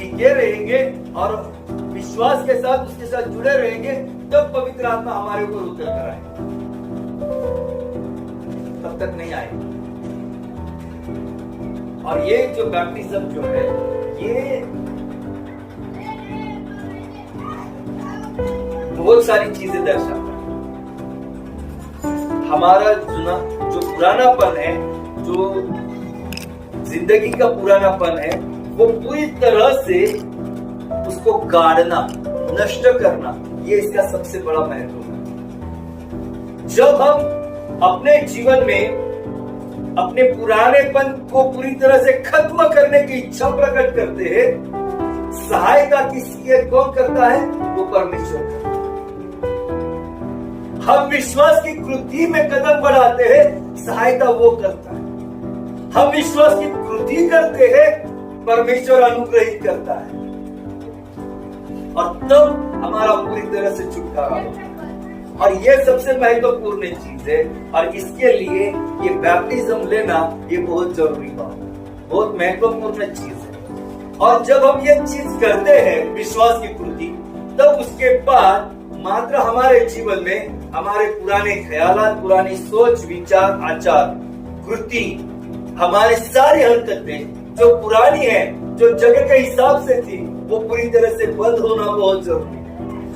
टिके रहेंगे और विश्वास के साथ उसके साथ जुड़े रहेंगे, तब पवित्र आत्मा हमारे ऊपर उतर कर आए, तब तक नहीं आए। और ये जो बैप्टिज्म जो है, ये बहुत सारी चीजें दर्शाता है। हमारा जो पुरानापन है, जो जिंदगी का पुरानापन है, वो पूरी तरह से उसको गाड़ना, नष्ट करना, ये इसका सबसे बड़ा महत्व है। जब हम अपने जीवन में अपने पुरानेपन को पूरी तरह से खत्म करने की इच्छा प्रकट करते हैं, सहायता किसी है, कौन करता है? वो परमेश्वर करता है। हम विश्वास की कृति में कदम बढ़ाते हैं, सहायता वो करता है। हम विश्वास की कृति करते हैं, परमेश्वर अनुग्रहित करता है, और तब हमारा पूरी तरह से छुटकारा होता है। और ये सबसे महत्वपूर्ण चीज है, और इसके लिए ये बैप्टिज्म लेना ये बहुत जरूरी बात है, बहुत महत्वपूर्ण चीज है। और जब हम ये चीज करते हैं, विश्वास की कृति, तब उसके बाद मात्र हमारे जीवन में हमारे पुराने ख्यालात, पुरानी सोच, विचार, आचार, कृति, हमारी सारी हरकतें जो पुरानी है, जो जगह के हिसाब से थी, वो पूरी तरह से बंद होना बहुत जरूरी है।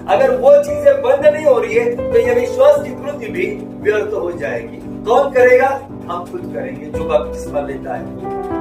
अगर वो चीजें बंद नहीं हो रही है, तो ये विश्वास की कृति भी व्यर्थ हो जाएगी। कौन करेगा? हम खुद करेंगे, जो बपतिस्मा लेता है।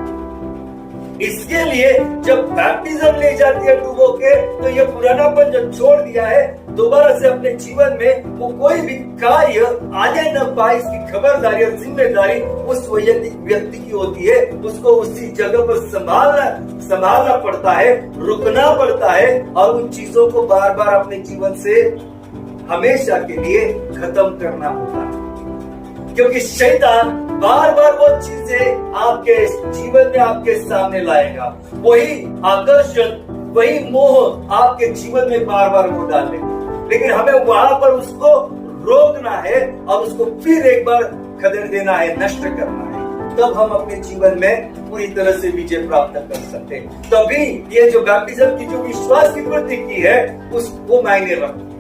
इसके लिए जब बैप्टिज्म ले जाती है डूबो के, तो ये पुरानापन जो छोड़ दिया है, दोबारा से अपने जीवन में वो कोई भी कार्य आने न पाए, इसकी खबरदारी और जिम्मेदारी उस व्यक्ति की होती है। उसको उसी जगह पर संभालना पड़ता है, रुकना पड़ता है, और उन चीजों को बार बार अपने जीवन से हमेशा के लिए खत्म करना होता है। क्योंकि शैतान बार बार वो चीजें आपके जीवन में आपके सामने लाएगा, वही आकर्षण, वही मोह आपके जीवन में बार बार वो डालेगा। लेकिन हमें वहां पर उसको रोकना है और उसको फिर एक बार खदेड़ देना है, नष्ट करना है। तब हम अपने जीवन में पूरी तरह से विजय प्राप्त कर सकते हैं। तभी ये जो बैप्टिज्म की जो विश्वास की कृति की है, उसको मायने रखती है।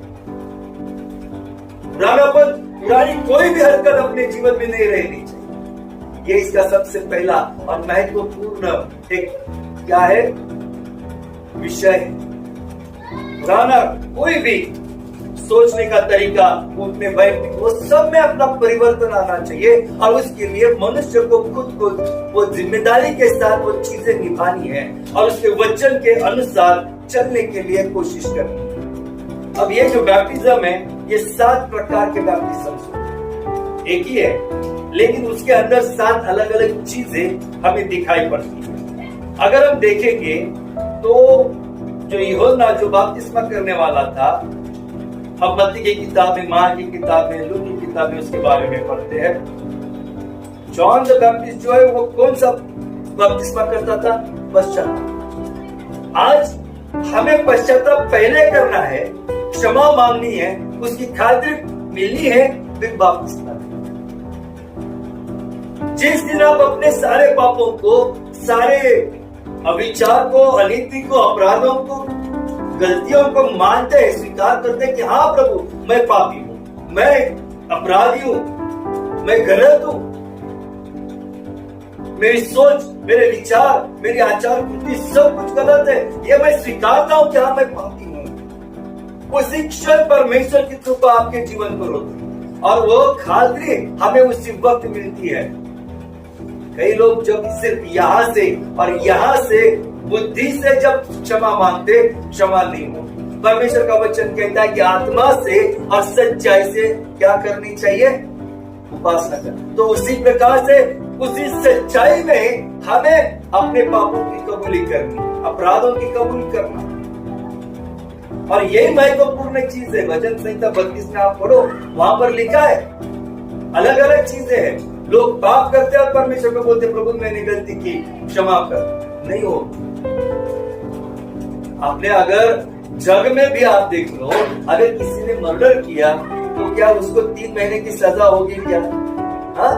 पुरानी कोई भी हरकत अपने जीवन में नहीं रहनी चाहिए। ये इसका सबसे पहला और महत्वपूर्ण एक क्या है? विषय। पुराना कोई भी सोचने का तरीका, उठने बैठने, वो सब में अपना परिवर्तन आना चाहिए, और उसके लिए मनुष्य को खुद को वो जिम्मेदारी के साथ वो चीजें निभानी है, और उसके वचन के अनुसार चलने के लिए कोशिश करनी है। अब ये जो बैप्टिज्म है, ये 7 प्रकार के बैप्टिज्म एक ही है, लेकिन उसके अंदर 7 अलग अलग चीजें हमें दिखाई पड़ती है। अगर हम देखेंगे तो जो यूहन्ना जो बपतिस्मा करने वाला था, हम मत्ती की किताब में, मार्क की किताब में, लूक की किताब में उसके बारे में पढ़ते हैं। जॉन द बैप्टिस्ट जो है वो कौन सा बपतिस्मा करता था? पश्चाताप। आज हमें पश्चाताप पहले करना है, क्षमा मांगनी है, उसकी खातिर मिलनी है, फिर बपतिस्मा। जिस दिन आप अपने सारे पापों को, सारे अविचार को, अनीति को, अपराधों को, गलतियों को मानते हैं, स्वीकार करते हैं कि हाँ प्रभु, मैं पापी हूँ, मैं अपराधी हूँ, मैं गलत हूँ, मेरी सोच, मेरे विचार, मेरी आचार कृति सब कुछ गलत है, ये मैं स्वीकारता हूँ कि हाँ मैं पापी हूँ। उसी क्षण परमेश्वर की कृपा आपके जीवन पर होती है, और वो खातिर हमें उसी वक्त मिलती है। कई लोग जब सिर्फ यहाँ से और यहाँ से बुद्धि से जब क्षमा मांगते, क्षमा नहीं होती। परमेश्वर का वचन कहता है कि आत्मा से और सच्चाई से क्या करनी चाहिए? उपासना करनी। तो उसी प्रकार से उसी सच्चाई में हमें अपने पापों की कबूली करनी, अपराधों की कबूली करना। और यही महत्वपूर्ण चीज है। वचन संहिता 32 में आप पढ़ो, वहां पर लिखा है, अलग अलग चीजें हैं। लोग पाप करते और परमेश्वर को बोलते प्रभु मैंने गलती की, क्षमा कर। नहीं हो। आपने अगर जग में भी आप देख लो, अगर किसी ने मर्डर किया तो क्या उसको 3 महीने की सजा होगी क्या? हाँ,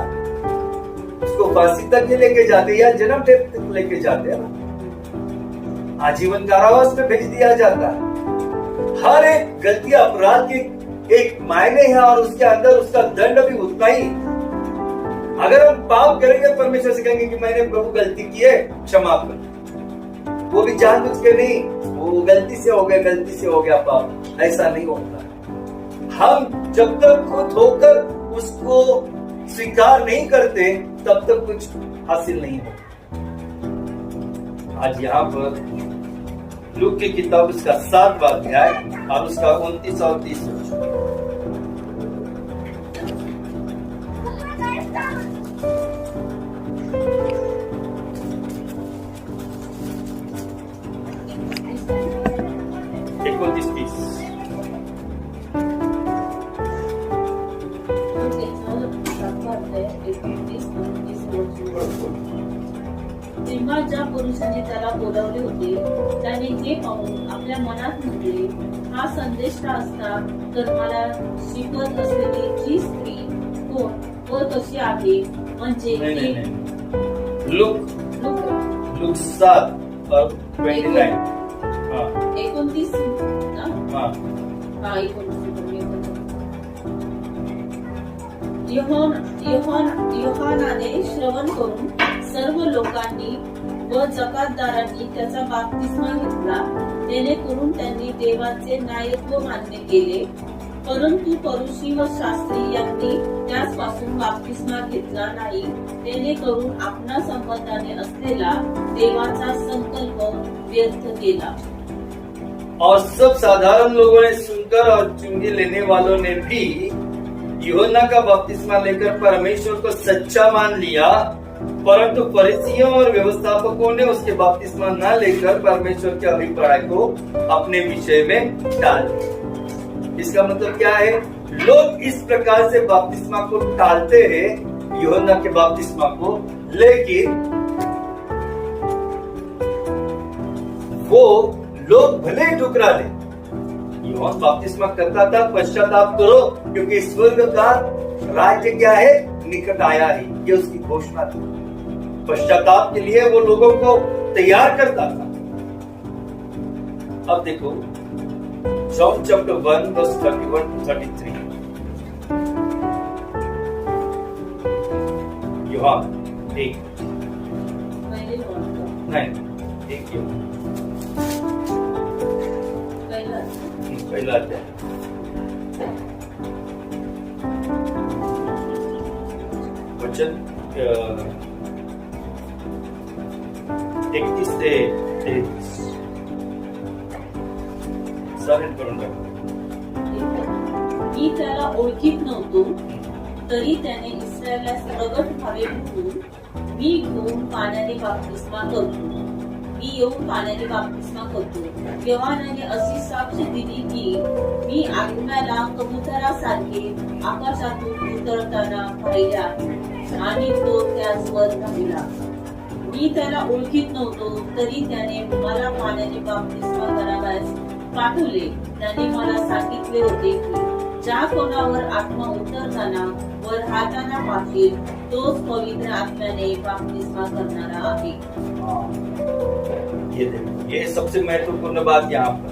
उसको फांसी तक लेके जाते या जन्म तक लेके जाते हैं ना। आजीवन कारावास में भेज दिया जाता है। हर एक गलती अपराध की एक मायने है और उसके अंदर उसका दंड भी उतना ही। अगर हम पाप करेंगे परमेश्वर से कहेंगे कि मैंने प्रभु गलती की है, क्षमा कर, वो भी जानबूझ के नहीं, वो गलती से हो गया पाप, ऐसा नहीं होता। हम जब तक खुद होकर उसको स्वीकार नहीं करते तब तक कुछ हासिल नहीं होता। आज यहाँ पर लूक की किताब उसका 7वां अध्याय और उसका 29 और 30 तेव्हा ज्या पुरुषाने त्याला बोलावले होते त्याने हे पाहून आपल्या मनात म्हटले, हा संदेष्टा असता तर मला शिकवत असलेली जी स्त्री कोण व कशी आहे, म्हणजे लूक 7 और 29 29 योहानाने श्रवण करून सर्व लोकांनी व जकातदारांनी त्याचा बाप्तिस्मा घेतला, जेणेकरून त्यांनी देवाचे न्यायत्व मान्य केले. परंतु फरीसी व शास्त्री यांनी त्याचपासून बाप्तिस्मा घेतला नाही, जेणेकरून आपणा संबंधाने असलेला देवाचा संकल्प व्यर्थ केला. और सब साधारण लोगों ने सुनकर और चुंगी लेने वालों ने भी यूहन्ना का बपतिस्मा लेकर परमेश्वर को सच्चा मान लिया, परंतु फरीसियों और व्यवस्थापकों ने उसके बपतिस्मा न लेकर परमेश्वर के अभिप्राय को अपने विषय में डाल दिया। इसका मतलब क्या है? लोग इस प्रकार से बपतिस्मा को टालते हैं, यूहन्ना के बपतिस्मा को, लेकिन वो लोग भले ही ठुकरा ले, यूहन्ना बपतिस्मा करता था पश्चाताप करो क्योंकि स्वर्ग का राज्य क्या है, निकट आया ही, ये उसकी घोषणा थी। पश्चाताप के लिए वो लोगों को तैयार करता था। अब देखो जॉन चैप्टर 1 वर्स 31 to 33। यूहन्ना 1 पहला अध्याय वचन 31 से 33 सहन करून टाकू। मी त्याला ओळखीत नव्हतो, तरी त्याने इस्रायलास प्रगट व्हावे म्हणून मी घेऊन पाण्याने बाप्तिस्मा करतो, मी येऊन पाण्याने बाप्तिस्मा करतो. योहानाने अशी साक्ष दिली की मी आत्म्याला कबुतरासारखे आकाशातून उतरताना पाहिले आहे आणि तो त्याचवर राहिला. मी त्याला ओळखीत नव्हतो, तरी त्याने मला पाण्याने बाप्तिस्मा करावयास पाठवले. त्याने मला सांगितले होते की ज्या कोणावर आत्मा उतरताना व राहताना पाहिजे तोच पवित्र आत्म्याने बाप्तिस्मा करणारा आहे. ये सबसे महत्वपूर्ण बात यहाँ पर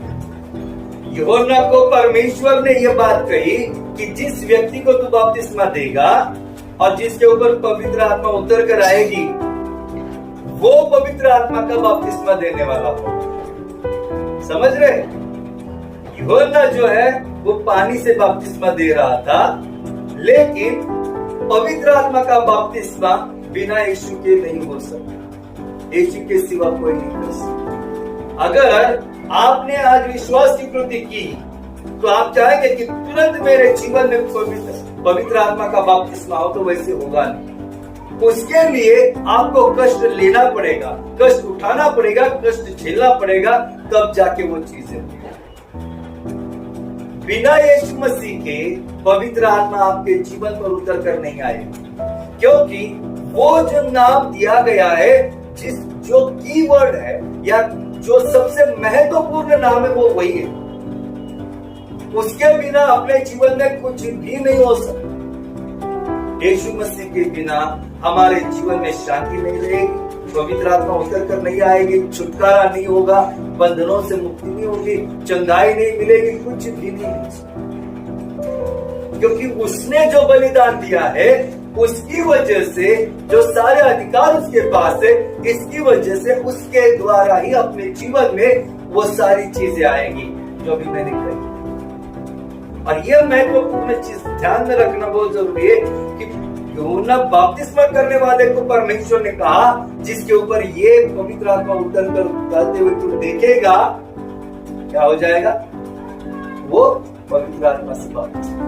यूहन्ना को परमेश्वर ने यह बात कही कि जिस व्यक्ति को तू बपतिस्मा देगा और जिसके ऊपर पवित्र आत्मा उतर कर आएगी, वो पवित्र आत्मा का बपतिस्मा देने वाला हो। समझ रहे? यूहन्ना जो है वो पानी से बपतिस्मा दे रहा था, लेकिन पवित्र आत्मा का बपतिस्मा बिना यीशु के नहीं हो सकता, यीशु के सिवा कोई नहीं कर सकता। अगर आपने आज विश्वास की कृति की तो आप चाहेंगे कि तुरंत मेरे जीवन में पवित्र आत्मा का बपतिस्मा हो, तो वैसे होगा नहीं। उसके लिए आपको कष्ट लेना पड़ेगा, कष्ट उठाना पड़ेगा, कष्ट झेलना पड़ेगा, तब जाके वो चीजें। बिना यीशु मसीह के पवित्र आत्मा आपके जीवन पर उतर कर नहीं आएगा, क्योंकि वो जो नाम दिया गया है, जो कीवर्ड है या जो सबसे महत्वपूर्ण नाम है, वो वही है। उसके बिना अपने जीवन में कुछ भी नहीं हो सकता। यीशु मसीह के बिना हमारे जीवन में शांति नहीं रहेगी, पवित्र आत्मा उतर कर नहीं आएगी, छुटकारा नहीं होगा, बंधनों से मुक्ति नहीं होगी, चंगाई नहीं मिलेगी, कुछ भी नहीं मिलेगा। क्योंकि उसने जो बलिदान दिया है उसकी वजह से जो सारे अधिकार उसके पास है, इसकी वजह से उसके द्वारा ही अपने जीवन में वो सारी चीजें आएंगी जो अभी मैंने कही। और यह महत्वपूर्ण चीज ध्यान में रखना बहुत जरूरी है कि यूहन्ना बपतिस्मा करने वाले को परमेश्वर ने कहा, जिसके ऊपर ये पवित्र आत्मा उतर कर उतरते हुए तू देखेगा, क्या हो जाएगा? वो पवित्र आत्मा से बपतिस्मा।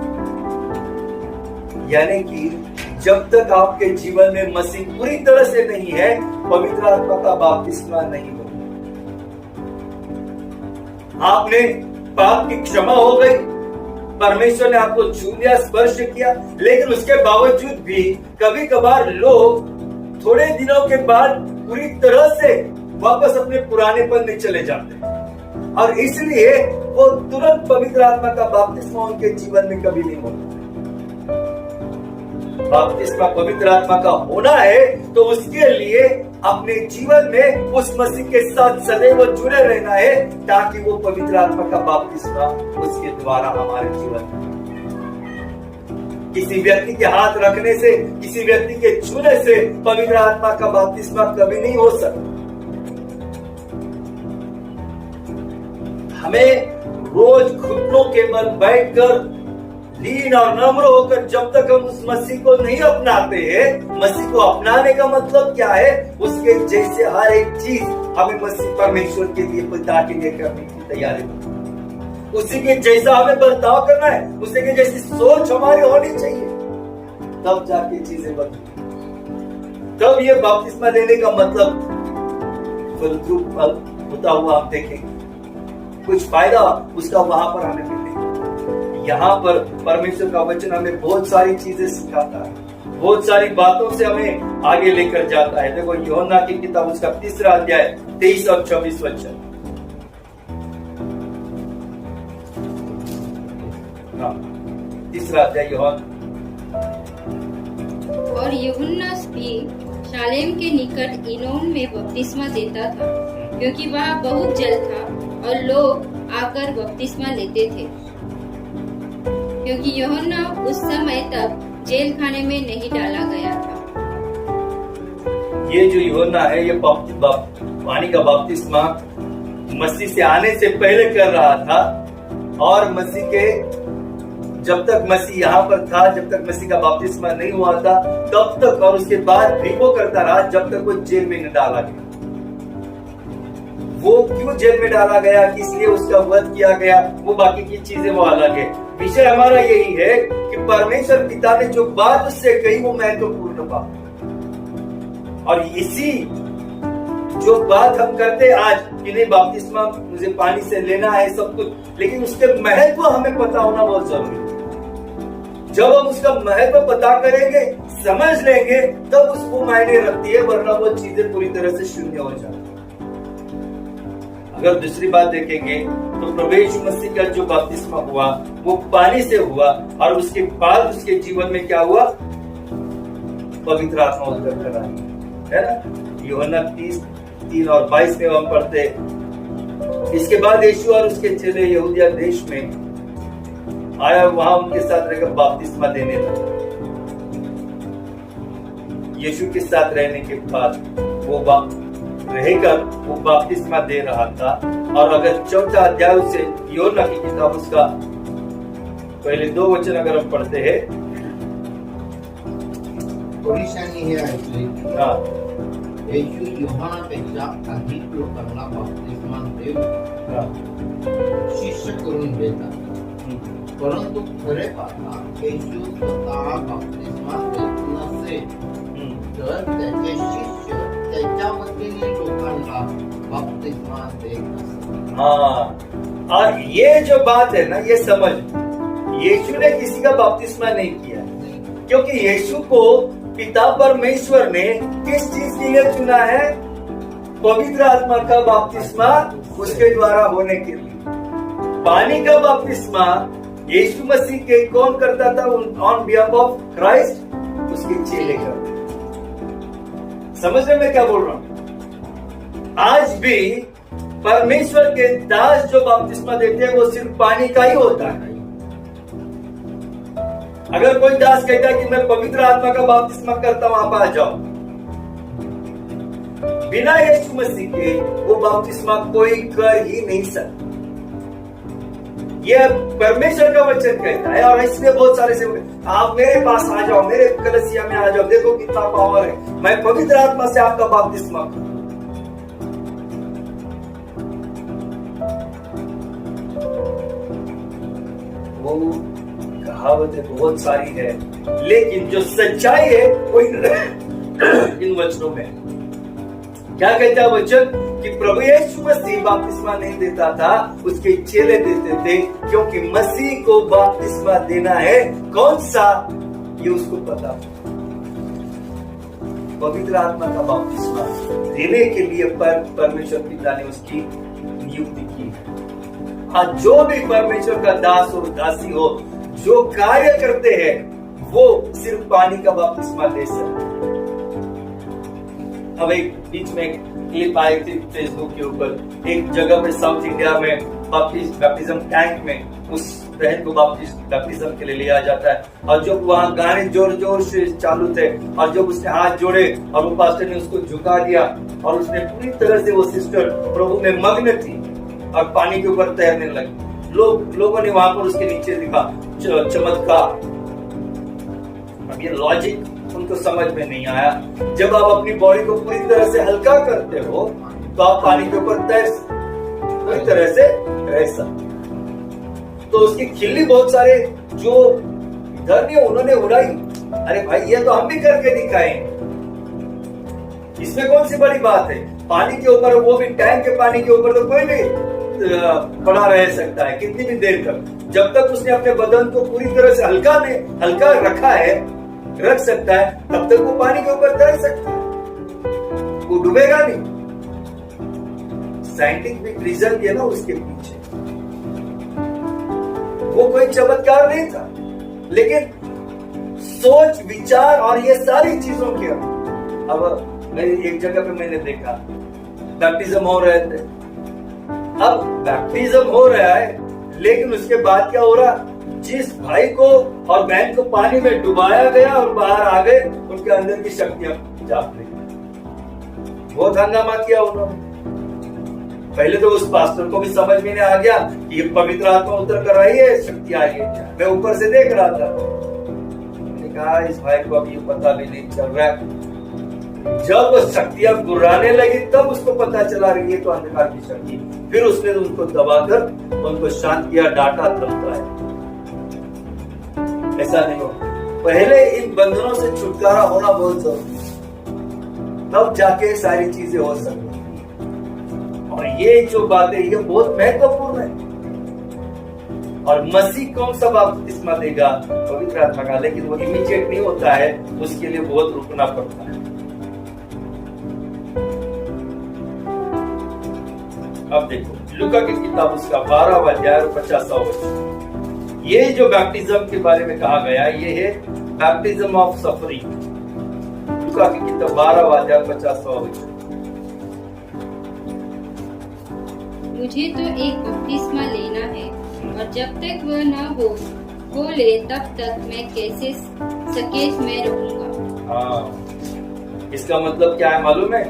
यानी कि जब तक आपके जीवन में मसीह पूरी तरह से नहीं है, पवित्र आत्मा का बपतिस्मा नहीं होगा। आपने पाप की क्षमा हो गई, परमेश्वर ने आपको छू लिया, स्पर्श किया, लेकिन उसके बावजूद भी कभी कभार लोग थोड़े दिनों के बाद पूरी तरह से वापस अपने पुरानेपन में चले जाते हैं, और इसलिए वो तुरंत पवित्र आत्मा का बपतिस्मा उनके जीवन में कभी नहीं होता। बपतिस्मा पवित्र आत्मा का होना है तो उसके लिए अपने जीवन में उस मसीह के साथ सदैव जुड़े रहना है, ताकि वो पवित्र आत्मा का बपतिस्मा उसके द्वारा हमारे जीवन में। किसी व्यक्ति के हाथ रखने से, किसी व्यक्ति के छूने से पवित्र आत्मा का बपतिस्मा कभी नहीं हो सकता। हमें रोज घुटनों के बल बैठकर लीन और नम्र होकर जब तक हम उस मसीह को नहीं अपनाते हैं, मसीह को अपनाने का मतलब क्या है? उसके जैसे हर एक चीज हमें मसीह परमेश्वर के लिए, पिता के लिए करने की तैयारी है। उसी के जैसा हमें बर्ताव करना है, उसी के जैसी सोच हमारी होनी चाहिए, तब जाके चीजें बदलेंगी। तब ये बपतिस्मा लेने का मतलब फलद्रुप फल होता हुआ हम देखेंगे, कुछ फायदा उसका वहां पर हमें मिलेगा। यहाँ पर परमेश्वर का वचन हमें बहुत सारी चीजें सिखाता है, बहुत सारी बातों से हमें आगे लेकर जाता है। देखो यूहन्ना की किताब उसका 3 अध्याय 23 और 24 वचन। हाँ, 3 अध्याय यूहन्ना। और यूहन्ना भी शालेम के निकट इनोन में बपतिस्मा देता था, क्योंकि वहाँ बहुत जल था और लोग आकर बपतिस्मा लेते थे, क्योंकि यूहन्ना उस समय तक जेल खाने में नहीं डाला गया था। ये जो यूहन्ना है, ये पानी का बपतिस्मा मसीह से आने से पहले कर रहा था, और मसीह के जब तक मसीह यहाँ पर था, जब तक मसीह का बपतिस्मा नहीं हुआ था, तब तक, और उसके बाद भी वो करता रहा जब तक वो जेल में न डाला गया। वो क्यों जेल में डाला गया, किस लिए उसका वध किया गया, वो बाकी की चीजें वो अलग है। विषय हमारा यही है कि परमेश्वर पिता ने जो बात उससे कही वो महत्वपूर्ण बात, और इसी जो बात हम करते आज कि नहीं बपतिस्मा मुझे पानी से लेना है सब कुछ, लेकिन उसके महत्व हमें पता होना बहुत जरूरी है। जब हम उसका महत्व पता करेंगे, समझ लेंगे, तब उसको मायने रखती है, वरना वो चीजें पूरी तरह से शून्य हो जाती है। अगर दूसरी बात देखेंगे तो प्रभु यीशु मसीह का जो बपतिस्मा हुआ वो पानी से हुआ, और उसके बाद उसके जीवन में क्या हुआ? पवित्र आत्मा उतर कर आई, है ना? यूहन्ना 3 और 22 में हम पढ़ते। इसके बाद यीशु और उसके चेले यहूदिया देश में आया, वहां उनके साथ रहकर बपतिस्मा देने लगा। यीशु के साथ रहने के बाद वो रहकर वो बपतिस्मा दे रहा था। और अगर 4 अध्याय से यूहन्ना की किताब उसका पहले 2 वचन अगर हम पढ़ते हैं, पोलिसांनी हे ऐकले की हाँ, येशू योहानापेक्षा अधिक लोकांना बपतिस्मा देऊन शिष्य करून देतात, परंतु खरे पाहता येशू स्वतः बपतिस्मा देत नसे, तर त्याचे शिष्य त्याच्या वतीने लोकांना बपतिस्मा देत असतात। हाँ, और ये जो बात है ना, ये समझ, यीशु ने किसी का बपतिस्मा नहीं किया, क्योंकि यीशु को पिता परमेश्वर ने किस चीज के लिए चुना है? पवित्र आत्मा का बपतिस्मा उसके द्वारा होने के लिए। पानी का बपतिस्मा यीशु मसीह के कौन करता था? ऑन बिहाफ ऑफ क्राइस्ट, उसके चेले करते। समझ रहे मैं क्या बोल रहा हूँ? आज भी परमेश्वर के दास जो बपतिस्मा देते हैं वो सिर्फ पानी का ही होता है। अगर कोई दास कहता है कि मैं पवित्र आत्मा का बपतिस्मा करता हूं, आप आ जाओ, बिना यीशु मसीह के वो बपतिस्मा कोई कर ही नहीं सकता। यह परमेश्वर का वचन कहता है। और इसलिए बहुत सारे से आप मेरे पास आ जाओ, मेरे कलीसिया में आ जाओ, देखो कितना पावर है, मैं पवित्र आत्मा से आपका बपतिस्मा करूं। वो कहावतें बहुत सारी है, लेकिन जो सच्चाई है वो इन वचनों में। क्या कहता है वचन कि प्रभु यीशु मसीह बपतिस्मा नहीं देता था, उसके चेले देते थे, क्योंकि मसीह को बपतिस्मा देना है कौन सा ये उसको पता। पवित्र आत्मा का बपतिस्मा देने के लिए परमेश्वर पिता ने उसकी नियुक्ति की है। आज जो भी परमेश्वर का दास और दासी हो, जो कार्य करते हैं, वो सिर्फ पानी का बपतिस्मा दे सकते हैं। अब एक बीच में एक क्लिप आई थी फेसबुक के ऊपर, एक जगह पे साउथ इंडिया में बैप्टिज्म टैंक में उस बहन को बैप्टिज्म के लिए लिया जाता है, और जब वहाँ गाने जोर जोर से चालू थे, और जब उसने हाथ जोड़े और वो पास्टर ने उसको झुका दिया, और उसने पूरी तरह से वो सिस्टर प्रभु में मग्न थी और पानी के ऊपर तैरने लगी। लोगों ने वहां पर उसके नीचे दिखा चमत्कार। अब ये लॉजिक उनको समझ में नहीं आया। जब आप अपनी बॉडी को पूरी तरह से हल्का करते हो तो आप पानी के ऊपर पूरी तरह से रह सकते। तो उसकी खिल्ली बहुत सारे जो इधर नहीं उन्होंने उड़ाई, अरे भाई ये तो हम भी करके दिखाएं, इसमें कौन सी बड़ी बात है। पानी के ऊपर, वो भी टैंक के पानी के ऊपर, तो कोई भी पड़ा रह सकता है कितनी भी देर तक, जब तक उसने अपने बदन को पूरी तरह से हल्का रखा है, रख सकता है, तब तक वो पानी के ऊपर तैर सकता है, वो डूबेगा नहीं। साइंटिफिक रीजन भी है ना उसके पीछे, वो कोई चमत्कार नहीं था, लेकिन सोच विचार और ये सारी चीजों के। अब एक जगह पे मैंने देखा बैप्टिज्म हो रहे थे। अब बैप्टिज्म हो रहा है, लेकिन उसके बाद क्या हो रहा, जिस भाई को और बहन को पानी में डुबाया गया और बाहर आ गए, उनके अंदर की शक्तियां जाग गई। बहुत हंगामा किया उन्होंने। पहले तो उस पास्टर को भी समझ में नहीं आ गया कि ये पवित्र आत्मा उतर कर रही है, शक्ति आ रही है। मैं ऊपर से देख रहा था, मैंने कहा इस भाई को अभी पता भी नहीं चल रहा है। जब वो शक्तियां गुर्राने लगी तब उसको पता चला रही है तो अंधकार की शक्ति। फिर उसने उनको दबाकर उनको शांत किया, डांटा, धमकाया। ऐसा नहीं हो, पहले इन बंधनों से छुटकारा होना बहुत जरूरी है, तब जाके सारी चीजें हो सकती हैं। और ये जो बातें ये बहुत महत्वपूर्ण है। और मसीह कौन सा बपतिस्मा देगा, पवित्र आत्मा का, लेकिन वो इमीडिएट नहीं होता है, उसके लिए बहुत रुकना पड़ता है। अब देखो लूका की किताब उसका 12वां अध्याय 50वां वचन। ये जो बैप्टिज्म के बारे में कहा गया, ये है बैप्टिज्म ऑफ सफरिंग। लूका की किताब 12वां अध्याय 50वां वचन। मुझे तो एक बपतिस्मा लेना है, और जब तक वह न हो ले तब तक मैं कैसे सकेत में रहूंगा। हाँ, इसका मतलब क्या है मालूम है?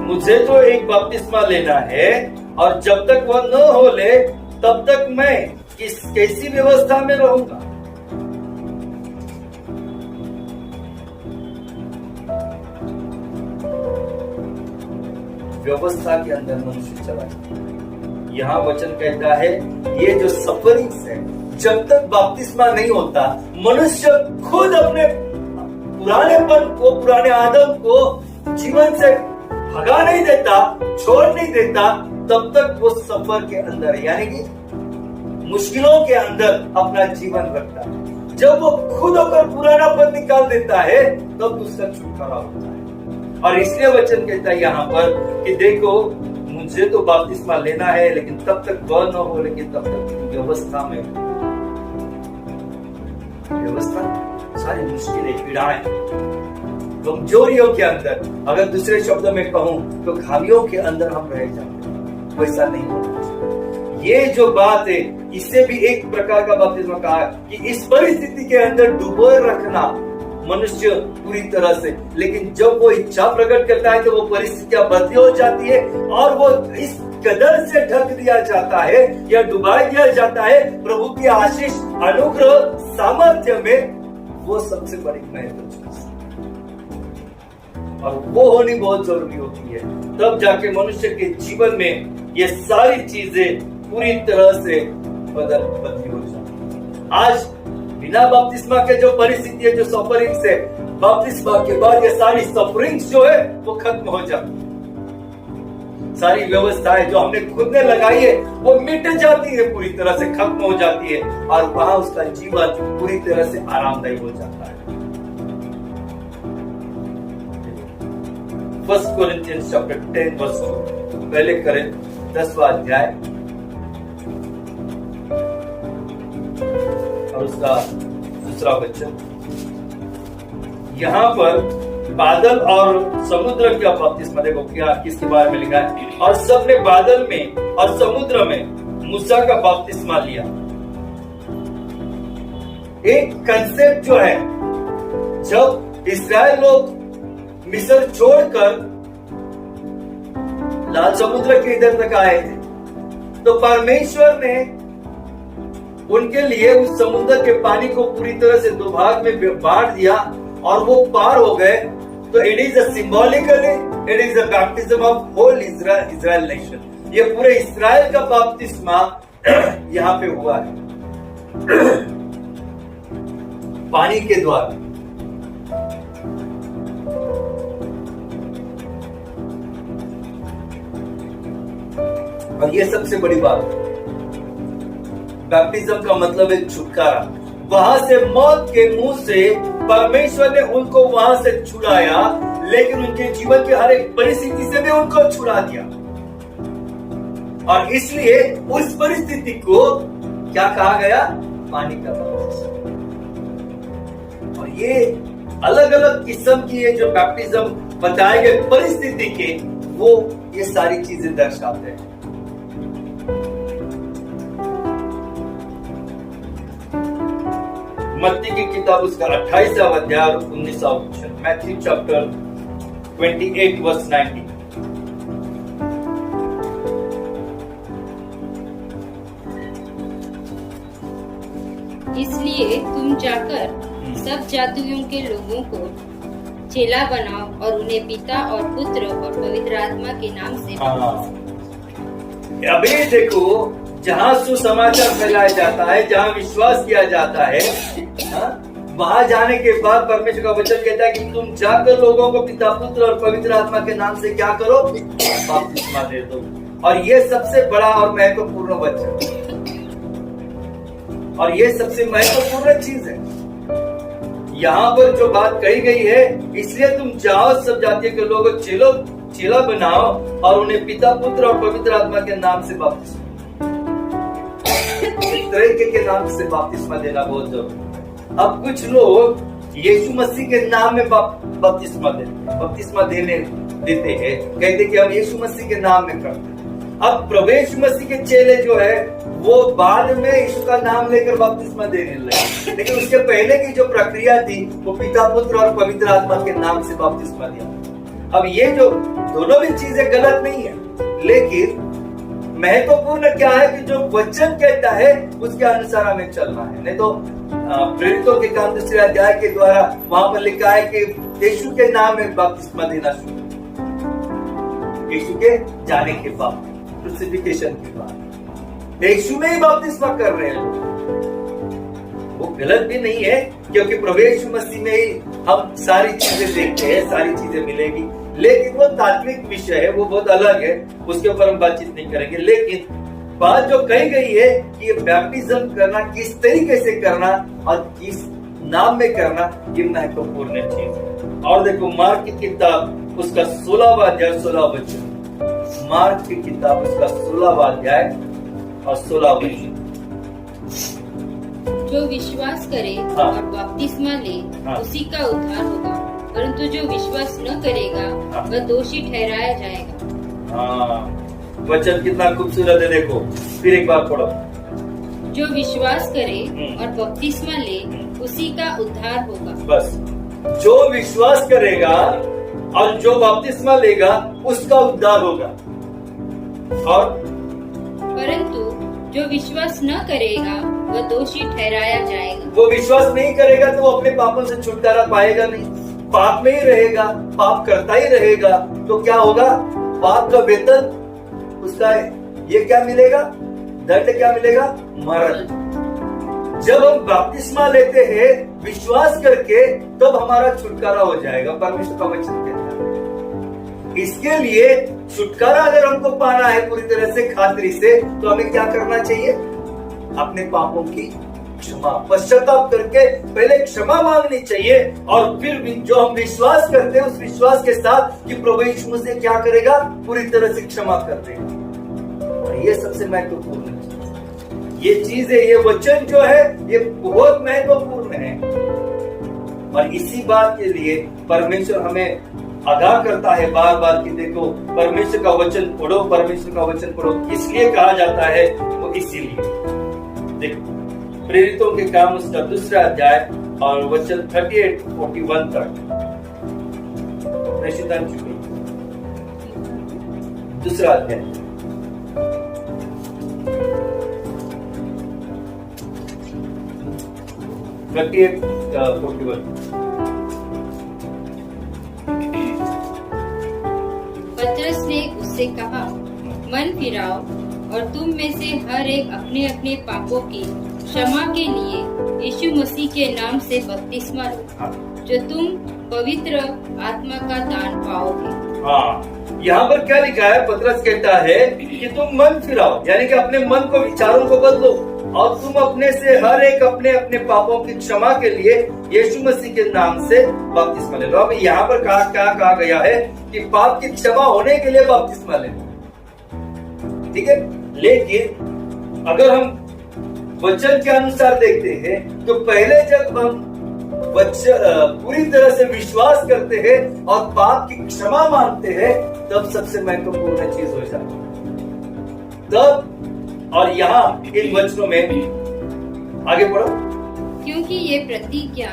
मुझे तो एक बपतिस्मा लेना है, और जब तक वह न हो ले तब तक मैं कैसी व्यवस्था में रहूंगा। व्यवस्था के अंदर मनुष्य चला जाता है। यहाँ वचन कहता है ये जो सफरिंग्स है, जब तक बपतिस्मा नहीं होता, मनुष्य खुद अपने पुरानेपन को, पुराने आदम को जीवन से भगा नहीं देता, छोड़ नहीं देता, तब तक वो सफर के अंदर, यानी कि मुश्किलों के अंदर अपना जीवन रखता है। जब वो खुद होकर पुरानापन निकाल देता है, तब उसका छुटकारा होता है। और इसलिए वचन कहता है यहाँ पर कि देखो मुझे तो बपतिस्मा लेना है, लेकिन तब तक वह न हो, लेकिन तब तक व्यवस्था में, व्यवस्था सारी मुश्किलें, पीड़ाएं, कमजोरियों के अंदर, अगर दूसरे शब्दों में कहूं तो खामियों के अंदर हम रह जाते हैं। वैसा नहीं होना चाहिए। ये जो बात है, इससे भी एक प्रकार का बपतिस्मा कहा कि इस परिस्थिति के अंदर डुबोए रखना मनुष्य पूरी तरह से, लेकिन जब वो इच्छा प्रकट करता है तो वो परिस्थितियां बदली हो जाती है और वो इस कदर से ढक दिया जाता है या डुबा दिया जाता है प्रभु की आशीष, अनुग्रह, सामर्थ्य में। वो सबसे बड़ी महत्व और वो होनी बहुत जरूरी होती है। तब जाके मनुष्य के जीवन में ये सारी चीजें पूरी तरह से बदली हो जाती। आज बिना बपतिस्मा के जो परिस्थिति है, जो सफरिंग्स है, बपतिस्मा के बाद ये सारी सफरिंग्स जो है वो खत्म हो जाती है। सारी व्यवस्थाएं जो हमने खुद ने लगाई है वो मिट जाती है, पूरी तरह से खत्म हो जाती है और वहां उसका जीवन पूरी तरह से आरामदायी हो जाता है। 1 Corinthians chapter 10 verse 2, पहले करें 10वां अध्याय और उसका दूसरा वचन। यहाँ पर बादल और समुद्र का बपतिस्मा देखो क्या किसके बारे में लिखा है। और सबने बादल में और समुद्र में मूसा का बपतिस्मा लिया। एक कंसेप्ट जो है, जब इस्राएल लोग मिस्र छोड़कर लाल समुद्र के इधर तक आए थे, तो परमेश्वर ने उनके लिए उस समुद्र के पानी को पूरी तरह से दो भाग में बांट दिया और वो पार हो गए। तो it is a symbolically it is a baptism of whole Israel nation. ये पूरे इस्राएल का बपतिस्मा यहाँ पे हुआ है पानी के द्वारा। और ये सबसे बड़ी बात है, बैप्टिज्म का मतलब है छुटकारा। वहां से मौत के मुंह से परमेश्वर ने उनको वहां से छुड़ाया, लेकिन उनके जीवन की हर एक परिस्थिति से भी उनको छुड़ा दिया। और इसलिए उस परिस्थिति को क्या कहा गया? पानी का बपतिस्मा। और ये अलग अलग किस्म की ये जो बैप्टिज्म बताए गए परिस्थिति के, वो ये सारी चीजें दर्शाते हैं। मत्ती की किताब उसका 28वां अध्याय और 19वां वचन, मैथ्यू चैप्टर 28 वर्स 19। इसलिए तुम जाकर सब जातियों के लोगों को चेला बनाओ और उन्हें पिता और पुत्र और पवित्र आत्मा के नाम से अभी देखो, जहाँ सुसमाचार फैलाया जाता है, जहाँ विश्वास किया जाता है, वहां जाने के बाद परमेश्वर का वचन कहता है कि तुम जाकर लोगों को पिता, पुत्र और पवित्र आत्मा के नाम से क्या करो? बपतिस्मा दे दो। और ये सबसे बड़ा और महत्वपूर्ण वचन, और ये सबसे महत्वपूर्ण चीज है। यहाँ पर जो बात कही गई है, इसलिए तुम जाओ सब जातियों के लोगों को चेला बनाओ और उन्हें पिता, पुत्र और पवित्र आत्मा के नाम से बपतिस्मा, इस तरीके के नाम से बपतिस्मा देना बहुत जरूरी है। अब कुछ लोग यीशु मसीह के नाम में बपतिस्मा देते हैं, कहते कि हम यीशु मसीह के नाम में करते हैं। अब प्रवेश मसीह के चेले जो है वो बाद में यीशु का नाम लेकर बपतिस्मा देने लगे, लेकिन उसके पहले की जो प्रक्रिया थी वो पिता, पुत्र और पवित्र आत्मा के नाम से बपतिस्मा दिया। अब ये जो दोनों भी चीजें गलत नहीं है, लेकिन महत्वपूर्ण क्या है कि जो वचन कहता है उसके अनुसार हमें चलना है। नहीं तो प्रेरितों के काम 2 अध्याय के द्वारा वहां पर लिखा है कि यीशु के नाम में बपतिस्मा देना शुरू, यीशु के जाने के बाद, क्रूसिफिकेशन के बाद यीशु में ही बपतिस्मा कर रहे हैं लोग। वो गलत भी नहीं है, क्योंकि प्रवेश मसीह में ही हम सारी चीजें देखते हैं, सारी चीजें मिलेगी, लेकिन वो तात्विक विषय है, वो बहुत अलग है, उसके ऊपर हम बातचीत नहीं करेंगे। लेकिन बात जो कही गई है कि ये बैप्टिज्म करना किस तरीके से करना और किस नाम में करना, ये महत्वपूर्ण चीज है। और देखो मार्क की किताब उसका 16वां अध्याय 16 वचन, मार्क की किताब उसका 16वां अध्याय और 16 वचन। जो विश्वास करे और बपतिस्मा ले, उसी का उद्धार होगा, परंतु जो विश्वास न करेगा वह दोषी ठहराया जाएगा। हाँ, वचन कितना खूबसूरत है, देखो फिर एक बार पढ़ो। जो विश्वास करे और बपतिस्मा ले उसी का उद्धार होगा। बस, जो विश्वास करेगा और जो बपतिस्मा लेगा उसका उद्धार होगा। और परंतु जो विश्वास न करेगा वह दोषी ठहराया जाएगा। वो विश्वास नहीं करेगा तो वो अपने पापों से छुटकारा पाएगा नहीं, पाप में ही रहेगा, पाप करता ही रहेगा। तो क्या होगा? पाप का वेतन उसका ये क्या मिलेगा? दंड क्या मिलेगा? मरण। जब हम बपतिस्मा लेते हैं विश्वास करके, तब हमारा छुटकारा हो जाएगा, परमेश्वर का वचन कहता है। इसके लिए छुटकारा अगर हमको पाना है पूरी तरह से, खातिरी से, तो हमें क्या करना चाहिए? अपने पापों की क्षमा, पश्चाताप करके पहले क्षमा मांगनी चाहिए, और फिर भी जो हम विश्वास करते हैं उस विश्वास के साथ कि प्रभु यीशु मसीह क्या करेगा? पूरी तरह से क्षमा कर देगा। और ये सबसे महत्वपूर्ण है, ये चीज है, ये वचन जो है ये बहुत महत्वपूर्ण है। और इसी बात के लिए परमेश्वर हमें आगाह करता है बार बार कि देखो परमेश्वर का वचन पढ़ो, परमेश्वर का वचन पढ़ो। इसलिए कहा जाता है वो इसीलिए। देखो प्रेरितों के काम उसका 2 अध्याय और वचन 38-41 तक। प्रेषितान चुकी 2 अध्याय 38-41। पतरस ने उससे कहा, मन फिराओ और तुम में से हर एक अपने अपने पापों की क्षमा के लिए यीशु मसीह के नाम से बपतिस्मा लो, जो तुम पवित्र आत्मा का दान पाओगे। हाँ, यहाँ पर क्या लिखा है? पतरस कहता है कि तुम मन फिराओ, यानी कि अपने मन को, विचारों को बदलो, और तुम अपने से हर एक अपने अपने पापों की क्षमा के लिए यीशु मसीह के नाम से बपतिस्मा ले लो। अब यहाँ पर क्या कहा गया है कि पाप की क्षमा होने के लिए बपतिस्मा ले लो, ठीक है। लेकिन अगर हम वचन के अनुसार देखते हैं तो पहले जब हम पूरी तरह से विश्वास करते हैं और पाप की क्षमा मांगते हैं, तब सबसे महत्वपूर्ण चीज हो जाती है। तब और यहाँ इन वचनों में आगे पढ़ो। क्योंकि ये प्रतिज्ञा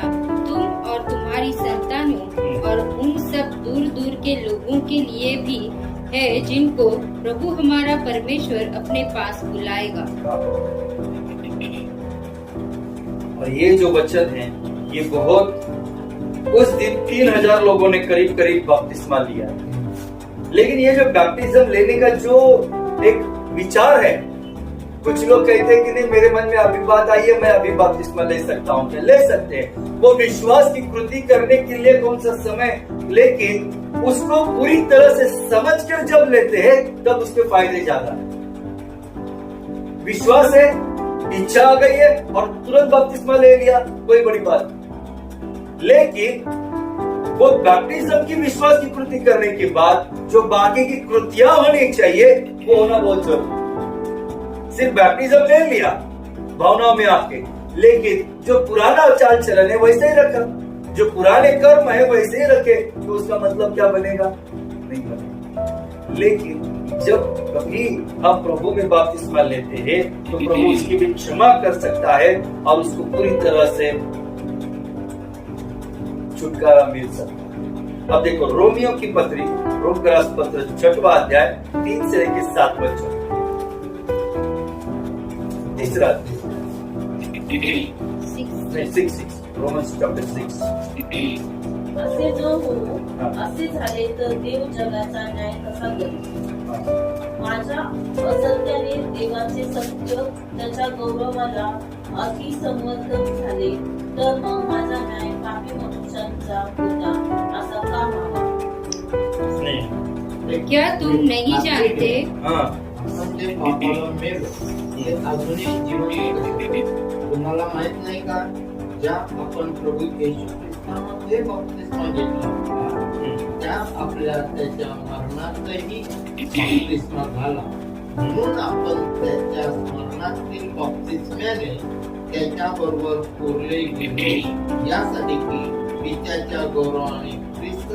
तुम और तुम्हारी संतानों और उन सब दूर दूर के लोगों के लिए भी है जिनको प्रभु हमारा परमेश्वर अपने पास बुलाएगा। और ये जो वचन है ये बहुत, उस दिन 3000 लोगों ने करीब करीब बपतिस्मा लिया। लेकिन ये जो बैप्टिज्म लेने का जो एक विचार है, कुछ लोग कहते हैं कि नहीं मेरे मन में अभी बात आई है, मैं अभी बपतिस्मा ले सकता हूँ। क्या ले सकते हैं? वो विश्वास की कृति करने के लिए कौन सा समय, लेकिन उसको पूरी तरह से समझकर जब लेते हैं तब उसके फायदे ज्यादा है। विश्वास है, इच्छा आ गई है और तुरंत बपतिस्मा ले लिया, कोई बड़ी बात। लेकिन वो बैप्टिज्म की विश्वास की कृति करने के बाद जो बाकी की कृतियां होनी चाहिए वो होना बहुत जरूरी। सिर्फ बैप्टिज्म ले लिया भावनाओं में आके, लेकिन जो पुराना चाल चलन है वैसे ही रखा, जो पुराने कर्म है वैसे ही रखे, तो उसका मतलब क्या बनेगा? नहीं बनेगा। लेकिन जब कभी हम प्रभु में बपतिस्मा लेते हैं तो प्रभु उसकी भी क्षमा कर सकता है और उसको पूरी तरह से छुटकारा मिल सकता है। अब देखो रोमियो की पत्री, रोम का पत्र 6वां अध्याय 3 से लेकर 7 वचन। तीसरा 6 रोमन्स चैप्टर 6। असे न हो, असे झाले तर देव जगाचा न्याय कसा करेल? माझ्या असत्याने देवाचे सत्य त्याच्या गौरवाला अतिसंवर्धक झाले, तर मग माझा न्याय पापी मनुष्यांचा होता असा का व्हावा? क्या तुम नहीं जानते? आपण जे पापाला मेलो ते अजूनही जिवंत आहे. तुम्हाला माहित नाही का, ज्या आपण प्रभू येशू ख्रिस्तामध्ये बपतिस्मा घेतला होता त्या आपल्या त्याच्या मरणातही बपतिस्मा झाला, म्हणून आपण त्याच्या स्मरणातील बपतिस्म्याने त्याच्या बरोबर कोरले गेलो, यासाठी की मी त्याच्या गौरवाने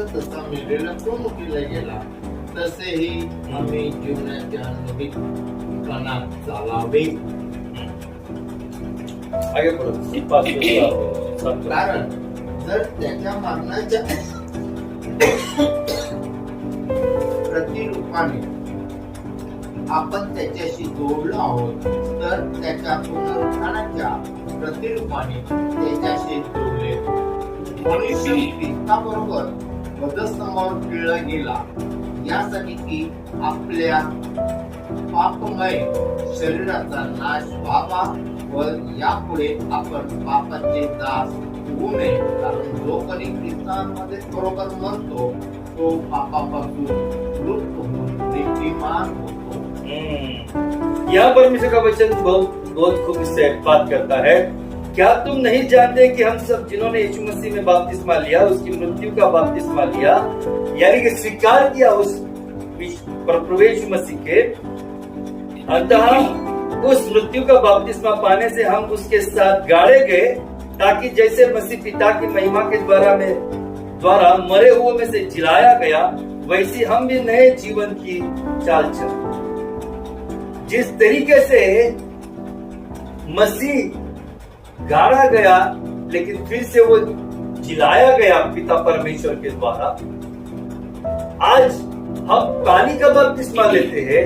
तसा मेलेला कोण उठीला गेला, तसेही आम्ही जीवनाच्या नवीन पणात चालावे. आगे बढ़ो. इस बात को कारण जर त्याच्या मरणाच्या प्रतिरूपाने आपण त्याच्याशी जोडलो आहोत, तर त्याच्या पुनरुत्थानाच्या प्रतिरूपाने त्याच्याशी जोडले. मनुष्य ख्रिस्ताबरोबर वधस्तंभावर पिळला गेला, यासाठी की आपल्या पापमय शरीराचा नाश व्हावा व यापुढे आपण पापाचे दास होऊ नये. कारण जो कोणी ख्रिस्तामध्ये बरोबर मरतो तो पापापासून मुक्त होऊन नीतिमान होतो. यहाँ परमेश्वर का वचन बहुत खूब इससे बात करता है. क्या तुम नहीं जानते कि हम सब जिन्होंने यीशु मसीह में बपतिस्मा लिया, उसकी मृत्यु का बपतिस्मा लिया, यानी कि स्वीकार किया उस प्रभु यीशु मसीह के, अतः उस मृत्यु का बपतिस्मा पाने से हम उसके साथ गाड़े गए, ताकि जैसे मसीह पिता की महिमा के द्वारा मरे हुए में से जिलाया गया, वैसे हम भी नए जीवन की चाल चल. जिस तरीके से मसीह गाड़ा गया लेकिन फिर से वो जिलाया गया पिता परमेश्वर के द्वारा, आज हम पानी का बपतिस्मा लेते हैं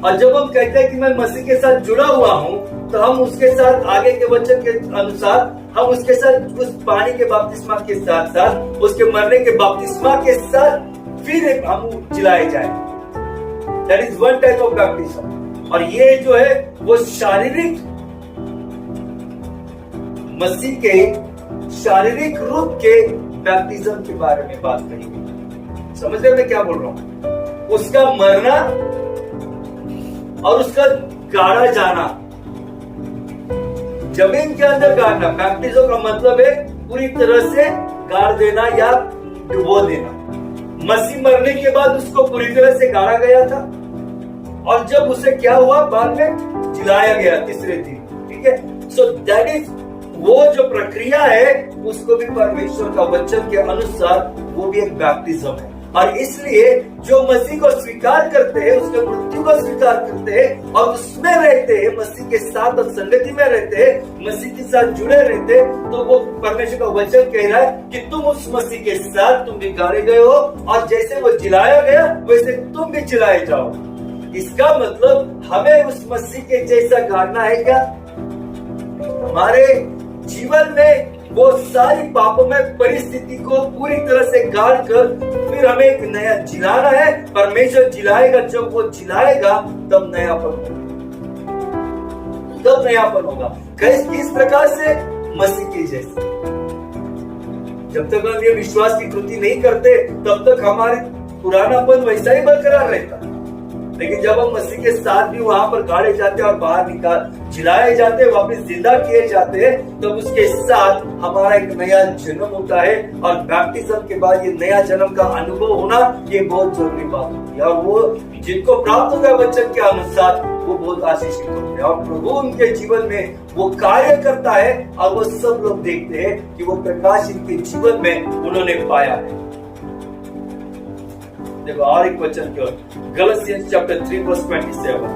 और जब हम कहते हैं कि मैं मसीह के साथ जुड़ा हुआ हूं, तो हम उसके साथ आगे के वचन के अनुसार हम उसके साथ उस पानी के बपतिस्मा के साथ साथ उसके मरने के बपतिस्मा के साथ फिर हम जिलाए जाए. That is one type of baptism. और ये जो है वो शारीरिक मसीह के शारीरिक रूप के बैप्टिज्म के बारे में बात कही गई. समझ रहे मैं क्या बोल रहा हूं? उसका मरना और उसका गाड़ा जाना, जमीन के अंदर गाड़ना. बैप्टिज्म का मतलब है पूरी तरह से गाड़ देना या डुबो देना. मसीह मरने के बाद उसको पूरी तरह से गाड़ा गया था और जब उसे क्या हुआ, बाद में जिलाया गया तीसरे दिन. ठीक है. सो दैट इज वो जो प्रक्रिया है, उसको भी परमेश्वर का वचन के अनुसार वो भी एक बैप्टिज्म है. और इसलिए जो मसीह को स्वीकार करते हैं, उसके मृत्यु को स्वीकार करते हैं और उसमें रहते हैं, मसीह के साथ और संगति में रहते हैं, मसीह के साथ जुड़े रहते हैं, तो वो परमेश्वर का वचन कह रहा है कि तुम उस मसीह के साथ तुम भी गाड़े गए हो और जैसे वो जिलाया गया वैसे तुम भी जिलाए जाओ. इसका मतलब हमें उस मसीह के जैसा गाड़ना है. क्या हमारे जीवन में वो सारी पापों में परिस्थिति को पूरी तरह से गाड़ कर फिर हमें एक नया जिलाना है. परमेश्वर जिलाएगा, जब वो जिलाएगा तब नयापन होगा. तब नयापन होगा. किस प्रकार से? मसीह के जैसे. जब तक हम ये विश्वास की कृति नहीं करते तब तक हमारे पुरानापन वैसा ही बरकरार रहता. लेकिन जब हम मसीह के साथ भी वहां पर गाड़े जाते हैं और बाहर जिलाए जाते हैं, वापस जिंदा किए जाते हैं, तब उसके साथ हमारा एक नया जन्म होता है. और बैप्टिज्म के बाद ये नया जन्म का अनुभव होना ये बहुत जरूरी बात होती है. और वो जिनको प्राप्त होता है वचन के अनुसार वो बहुत आशीषित होते हैं और प्रभु उनके जीवन में वो कार्य करता है और वो सब लोग देखते हैं कि वो प्रकाश इनके जीवन में उन्होंने पाया है. देखो और एक वचन की ओर, गलातियंस चैप्टर 3 वर्स 27.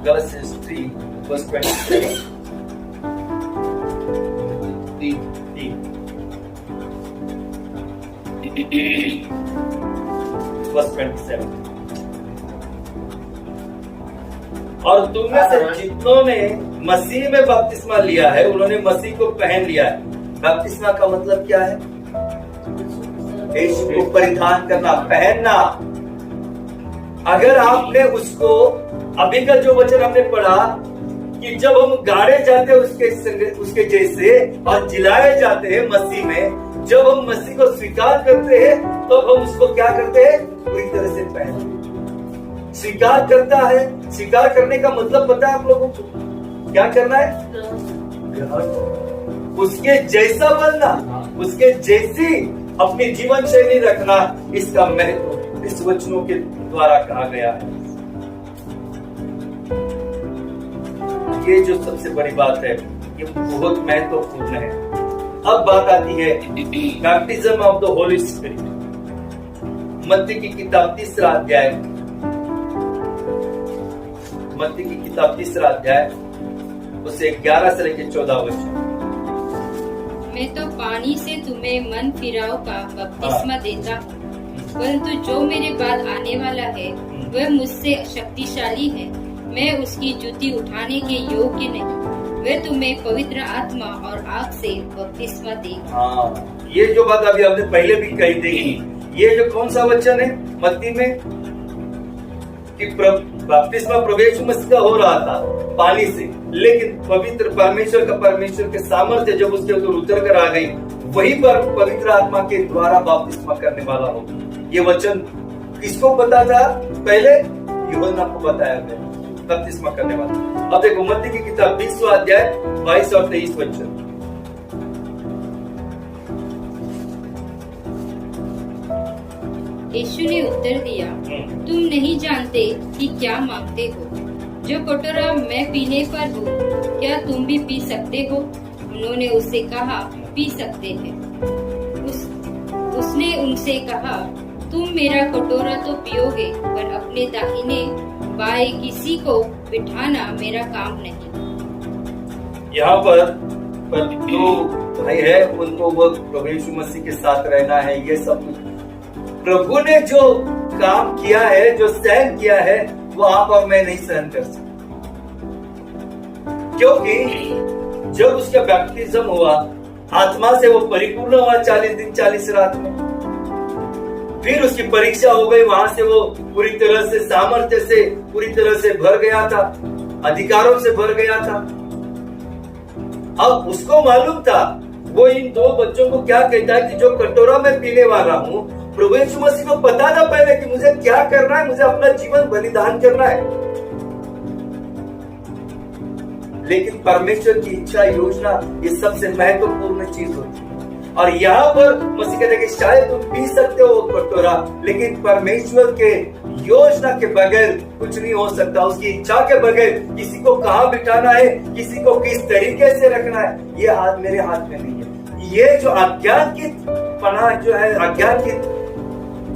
गलातियंस 3 वर्स 27. वर्स 27. और तुम में से जितनों ने मसीह में बपतिस्मा लिया है, उन्होंने मसीह को पहन लिया है. बपतिस्मा का मतलब क्या है? यीशु को परिधान करना, पहनना. अगर आपने उसको, अभी का जो वचन हमने पढ़ा कि जब हम गाड़े जाते हैं उसके जैसे और जिलाए जाते हैं मसीह में, जब हम मसीह को स्वीकार करते हैं तो हम उसको क्या करते हैं? पूरी तरह से पहनते. स्वीकार करता है. स्वीकार करने का मतलब पता है आप लोगों को? क्या करना है? ग्रहण. उसके जैसा बनना, उसके जैसी अपनी जीवन शैली रखना, इसका महत्व इस वचनों के द्वारा कहा गया है. ये जो सबसे बड़ी बात है, ये बहुत महत्वपूर्ण है. अब बात आती है baptism of the Holi spirit. मत्ती की किताब 3 अध्याय, मत्ती की किताब 3 अध्याय उससे 11 से लेकर 14 वचन। मैं तो पानी से तुम्हें मन फिराव का बपतिस्मा देता हूँ, परंतु जो मेरे बाद आने वाला है वह मुझसे शक्तिशाली है, मैं उसकी जूती उठाने के योग्य नहीं। वह तुम्हें पवित्र आत्मा और आग से बपतिस्मा देगा। हाँ, ये जो बात अभी हमने पहले भी कही देखी, ये जो कौन सा वचन है मत्ती में कि बपतिस्मा प्रभु यीशु मसीह का हो रहा था पानी से, लेकिन पवित्र परमेश्वर के सामर्थ्य जब उसके ऊपर उतर कर आ गई, वही पर पवित्र आत्मा के द्वारा बपतिस्मा करने वाला हो। ये वचन किसको पता था? पहले यूहन्ना को बताया गया बपतिस्मा करने वाला। अब देखो मत्ती की किताब 20वां अध्याय 22 और 23 वचन। यीशु ने उत्तर दिया, तुम नहीं जानते कि क्या मांगते हो। जो कटोरा मैं पीने पर हूँ, क्या तुम भी पी सकते हो? उन्होंने उससे कहा, पी सकते हैं। उसने उनसे कहा, तुम मेरा कटोरा तो पियोगे, पर अपने दाहिने बाएं किसी को बिठाना मेरा काम नहीं। यहाँ पर जो भाई है उनको वो प्रभु यीशु मसीह के साथ रहना है। ये सब प्रभु ने जो काम किया है, जो सहन किया है, वो आप और मैं नहीं सहन कर सकते, क्योंकि जब उसका बैप्टिज्म हुआ आत्मा से, वो परिपूर्ण हुआ 40 दिन 40 रात में। फिर उसकी परीक्षा हो गई, वहां से वो पूरी तरह से सामर्थ्य से पूरी तरह से भर गया था, अधिकारों से भर गया था। अब उसको मालूम था, वो इन 2 बच्चों को क्या कहता है कि जो कटोरा में पीने वाला हूँ, प्रभु यीशु मसीह को पता था पहले कि मुझे क्या करना है, मुझे अपना जीवन बलिदान करना है। लेकिन परमेश्वर की इच्छा योजना ये सबसे महत्वपूर्ण चीज होती है। और यहाँ पर मसीह कहते हैं कि शायद तुम पी सकते हो कटोरा, लेकिन परमेश्वर के योजना के बगैर कुछ नहीं हो सकता। उसकी इच्छा के बगैर किसी को कहाँ बिठाना है, किसी को किस तरीके से रखना है, ये हाथ मेरे हाथ में नहीं है। ये जो अज्ञान की पनाह जो है, अज्ञान की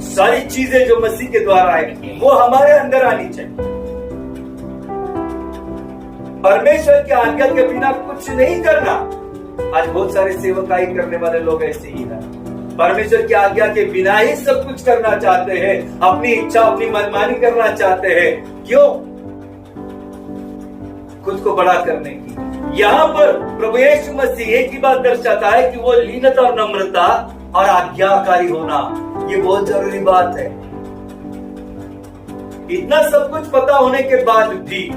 सारी चीजें जो मसीह के द्वारा है, वो हमारे अंदर आनी चाहिए। परमेश्वर की आज्ञा के बिना कुछ नहीं करना। आज बहुत सारे सेवकाई करने वाले लोग ऐसे ही हैं, परमेश्वर की आज्ञा के बिना ही सब कुछ करना चाहते हैं, अपनी इच्छा अपनी मनमानी करना चाहते हैं। क्यों? खुद को बड़ा करने की। यहाँ पर प्रभु यीशु मसीह एक ही बात दर्शाता है कि वो लीनता और नम्रता और आज्ञाकारी होना, ये बहुत जरूरी बात है। इतना सब कुछ पता होने के बाद भी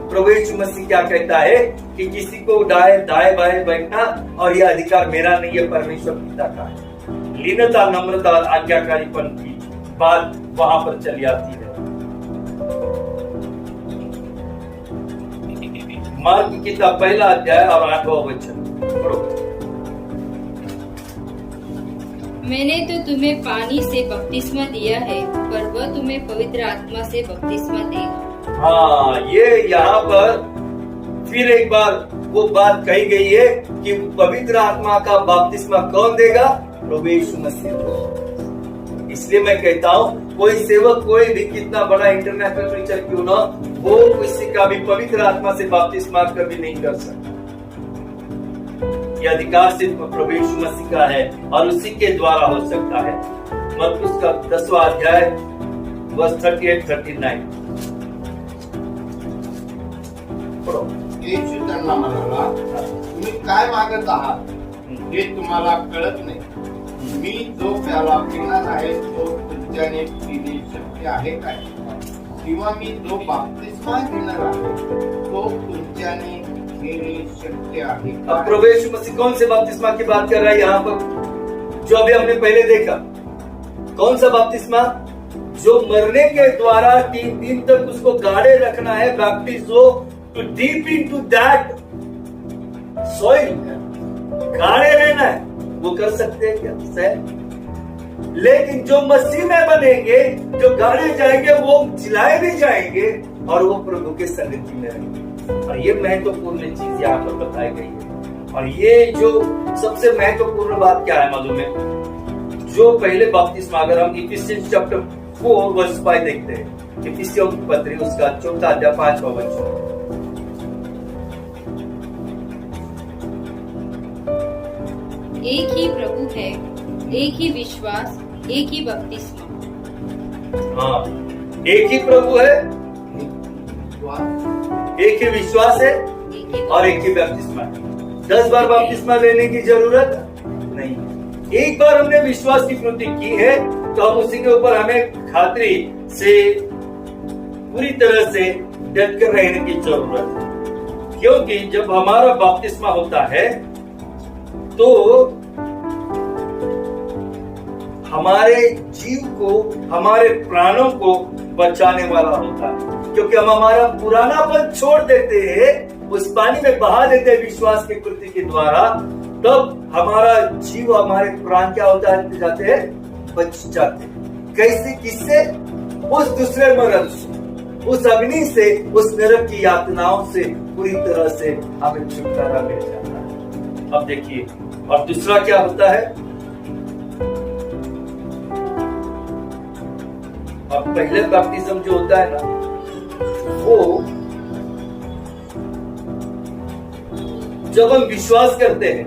प्रभु यीशु मसीह क्या कहता है कि किसी को दाएं बाएं बैठना और यह अधिकार मेरा नहीं है, परमेश्वर पिता का है। लीनता, नम्रता और आज्ञाकारीपन की बात वहां पर चली आती है। मार्क की किताब 1 अध्याय और 8वां वचन पढ़ो। मैंने तो तुम्हें पानी से बपतिस्मा दिया है, पर वह तुम्हें पवित्र आत्मा से बपतिस्मा देगा। हाँ, ये यहाँ पर फिर एक बार वो बात कही गई है कि पवित्र आत्मा का बपतिस्मा कौन देगा? प्रभु यीशु मसीह। इसलिए मैं कहता हूँ, कोई सेवक कोई भी कितना बड़ा इंटरनेशनल प्रीचर क्यों ना, वो किसी का भी पवित्र आत्मा से बपतिस्मा कभी नहीं कर सकता। यह अधिकार सिर्फ प्रभु यीशु मसीह का है और उसी के द्वारा हो सकता है। मरकुस का 10वां अध्याय वर्स 38-39 पढ़ो। येशू त्यांना म्हणाला, तुम्ही काय मागत आहात हे तुम्हाला कळत नाही। मी जो प्याला पिणार आहे तो तुमच्याने पिणे शक्य आहे काय? किंवा मी जो बपतिस्मा घेणार आहे तो तुमच्याने घेणे शक्य आहे काय? अब प्रभु यीशु मसीह कौन से बपतिस्मा की बात कर रहा है यहाँ पर, जो अभी हमने पहले देखा? कौन सा बपतिस्मा? जो मरने के द्वारा 3 दिन तक उसको गाड़े रखना है, baptism to deep into that soil, गाड़े रहना है। वो कर सकते हैं क्या? सही। लेकिन जो मसीह में बनेंगे, जो गाड़े जाएंगे, वो जिलाए भी जाएंगे और वो प्रभु के सन्निधि में रहेंगे। और ये महत्वपूर्ण चीज यहाँ पर बताई गई है। और ये जो सबसे महत्वपूर्ण बात क्या है मालूम है? जो पहले बपतिस्मा, अगर हम इफिसियंस चैप्टर 4 वर्स 5 देखते हैं, इफिसियों की पत्री उसका 4 अध्याय 5वां वचन, एक ही प्रभु है, एक ही विश्वास, एक ही बपतिस्मा। हाँ, एक ही प्रभु है, एक ही विश्वास है और एक ही बपतिस्मा है। 10 बार बपतिस्मा लेने की जरूरत नहीं। एक बार हमने विश्वास की पूर्ति की है तो हम उसी के ऊपर हमें खातरी से पूरी तरह से डट कर रहने की जरूरत है, क्योंकि जब हमारा बपतिस्मा होता है तो हमारे जीव को, हमारे प्राणों को बचाने वाला होता है, क्योंकि हम हमारा पुरानापन छोड़ देते हैं, उस पानी में बहा देते हैं विश्वास की कृति के द्वारा, तब हमारा जीव, हमारे प्राण क्या होता है, जाते हैं, बच जाते हैं। कैसे? किससे? उस दूसरे मरण से, उस अग्नि से, उस नरक की यातनाओं से पूरी तरह से हमें छुटकारा मिल जाता है। अब देखिए, और दूसरा क्या होता है? अब पहले बैप्टिज्म जो होता है ना, वो जब हम विश्वास करते हैं